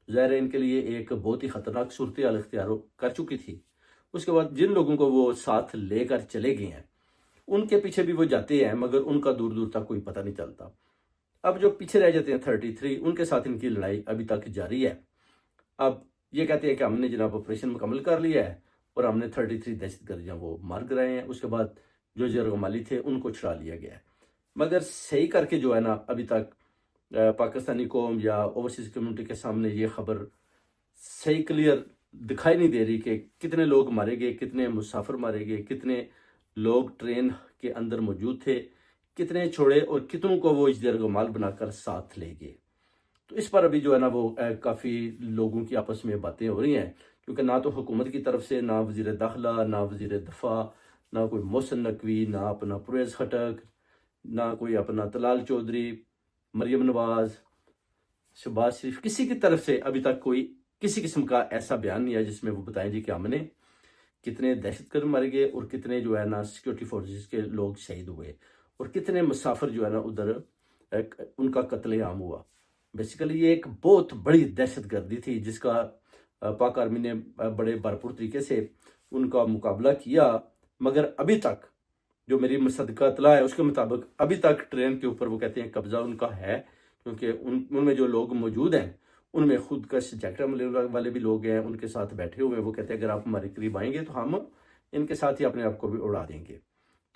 ظاہر ہے ان کے لیے ایک بہت ہی خطرناک صورتحال اختیار کر چکی تھی۔ اس کے بعد جن لوگوں کو وہ ساتھ لے کر چلے گئے ہیں ان کے پیچھے بھی وہ جاتے ہیں، مگر ان کا دور دور تک کوئی پتہ نہیں چلتا۔ اب جو پیچھے رہ جاتے ہیں 33، ان کے ساتھ ان کی لڑائی ابھی تک جاری ہے۔ اب یہ کہتے ہیں کہ ہم نے جناب آپریشن مکمل کر لیا ہے اور ہم نے 33 دہشت گرد وہ مار گرائے ہیں۔ اس کے بعد جو یرغمالی تھے ان کو چھڑا لیا گیا ہے، مگر صحیح کر کے جو ہے نا ابھی تک پاکستانی قوم یا اوورسیز کمیونٹی کے سامنے یہ خبر صحیح کلیئر دکھائی نہیں دے رہی کہ کتنے لوگ مارے گئے، کتنے مسافر مارے گئے، کتنے لوگ ٹرین کے اندر موجود تھے، کتنے چھوڑے اور کتنوں کو وہ یرغمال بنا کر ساتھ لے گئے۔ تو اس پر ابھی جو ہے نا وہ کافی لوگوں کی آپس میں باتیں ہو رہی ہیں، کیونکہ نہ تو حکومت کی طرف سے، نہ وزیر داخلہ، نہ وزیر دفاع، نہ کوئی محسن نقوی، نہ اپنا پرویز خٹک، نہ کوئی اپنا طلال چودھری، مریم نواز، شہباز شریف، کسی کی طرف سے ابھی تک کوئی کسی قسم کا ایسا بیان نہیں ہے جس میں وہ بتائیں جی کہ ہم نے کتنے دہشت گرد مارے گئے اور کتنے جو ہے نا سیکیورٹی فورسز کے لوگ شہید ہوئے اور کتنے مسافر جو ہے نا ادھر ان کا قتل عام ہوا۔ بیسیکلی یہ ایک بہت بڑی دہشت گردی تھی جس کا پاک آرمی نے بڑے بھرپور طریقے سے ان کا مقابلہ کیا، مگر ابھی تک جو میری مصدقہ اطلاع ہے اس کے مطابق ابھی تک ٹرین کے اوپر وہ کہتے ہیں قبضہ ان کا ہے، کیونکہ ان میں جو لوگ موجود ہیں ان میں خود کش جیکٹ والے بھی لوگ ہیں، ان کے ساتھ بیٹھے ہوئے ہیں۔ وہ کہتے ہیں اگر آپ ہمارے قریب آئیں گے تو ہم ان کے ساتھ ہی اپنے آپ کو بھی اڑا دیں گے۔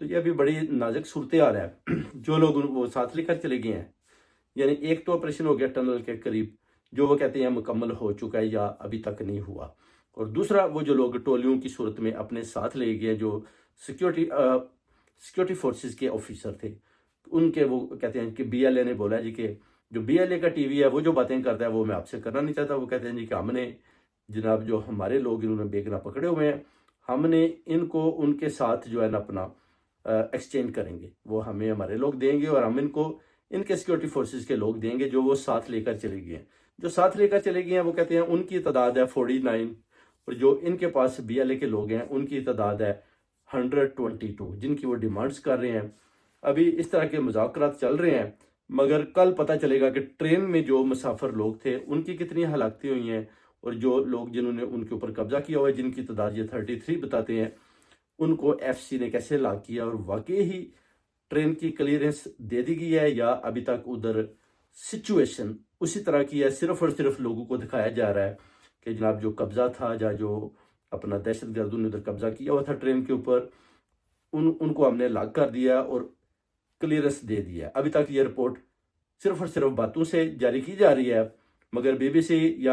تو یہ ابھی بڑی نازک صورتحال ہے۔ جو لوگ وہ ساتھ لے کر چلے گئے ہیں، یعنی ایک تو آپریشن ہو گیا ٹنل کے قریب جو وہ کہتے ہیں مکمل ہو چکا ہے یا ابھی تک نہیں ہوا، اور دوسرا وہ جو لوگ ٹولیوں کی صورت میں اپنے ساتھ لے گئے جو سیکیورٹی فورسز کے آفیسر تھے، ان کے وہ کہتے ہیں کہ بی ایل اے نے بولا جی کہ جو بی ایل اے کا ٹی وی ہے وہ جو باتیں کرتا ہے وہ میں آپ سے کرنا نہیں چاہتا۔ وہ کہتے ہیں جی کہ ہم نے جناب جو ہمارے لوگ انہوں نے بے گناہ پکڑے ہوئے ہیں، ہم نے ان کو ان کے ساتھ جو ہے نا اپنا ایکسچینج کریں گے، وہ ہمیں ہمارے لوگ دیں گے اور ہم ان کو ان کے سیکیورٹی فورسز کے لوگ دیں گے جو وہ ساتھ لے کر چلے گئے ہیں۔ جو ساتھ لے کر چلے گئے ہیں وہ کہتے ہیں ان کی تعداد ہے 49، اور جو ان کے پاس بی ایل اے کے لوگ ہیں ان کی تعداد ہے 122، جن کی وہ ڈیمانڈز کر رہے ہیں۔ ابھی اس طرح کے مذاکرات چل رہے ہیں، مگر کل پتہ چلے گا کہ ٹرین میں جو مسافر لوگ تھے ان کی کتنی ہلاکتیں ہوئی ہیں، اور جو لوگ جنہوں نے ان کے اوپر قبضہ کیا ہوا ہے جن کی تعداد یہ 33 بتاتے ہیں، ان کو ایف سی نے کیسے ہلاک کیا، اور واقعی ہی ٹرین کی کلیئرنس دے دی گئی ہے یا ابھی تک ادھر سچویشن اسی طرح کی ہے، صرف اور صرف لوگوں کو دکھایا جا رہا ہے کہ جناب جو قبضہ تھا یا جو اپنا دہشت گردوں نے ادھر قبضہ کیا ہوا تھا ٹرین کے اوپر، ان کو ہم نے لاک کر دیا اور کلیئرنس دے دیا ہے۔ ابھی تک یہ رپورٹ صرف اور صرف باتوں سے جاری کی جا رہی ہے، مگر بی بی سی یا